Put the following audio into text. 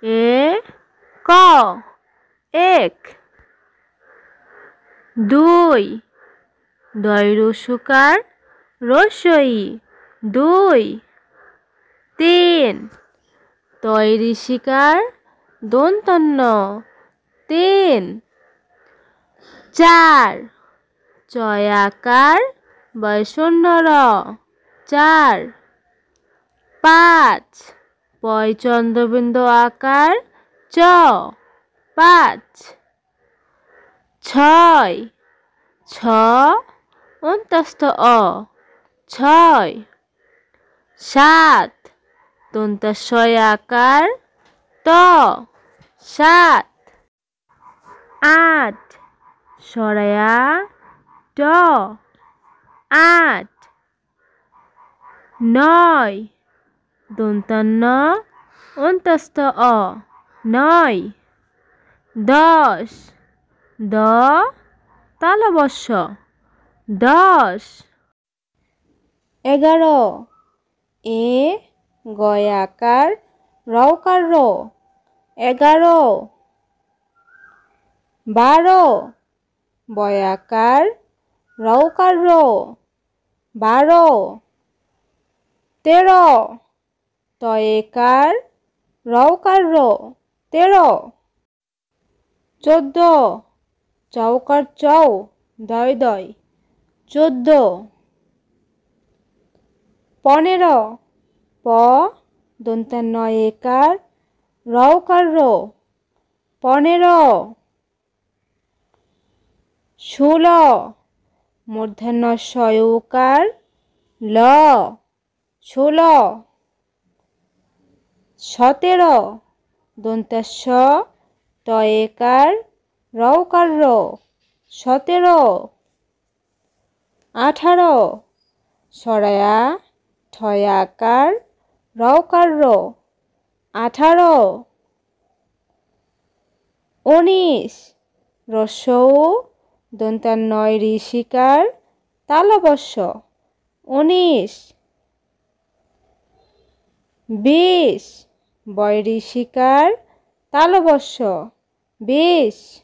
এ ক এক। 2 দয় রসুকার রসই 2 3 তয় ঋষিকার দন্তন্য 3 4 চয়াকার বয়শূন্য 4 5 পয় চন্দ্রবিন্দু আকার চ 5 6 ছ অন্তস্থ অ 6 7 দন্তাশয় আকার ত 7 8 সরায়া ট 8 9 দন্তান্ন অন্তস্থ অ 9 10 দ তালবস্য 10 11 এ গয়াকার রৌকার রো 11 12 বয়াকার রৌকার রো 12 13 তয়েকার রৌকার রো 13 14 চৌকার চৌ দয় দয় 14 15 প দন্তান্ন একার রৌকার রো 15 16 মূর্ধন্য শয়কার ল 16 17 দন্তাস্য তয়েকার রৌকার রো 17 18 সরায়া ঠয়াকার রৌকার রো 18 19 রস্যৌ দন্তান্নয় ঋষিকার তালবস্য 19 20 বয় ঋষিকার তালবস্য 20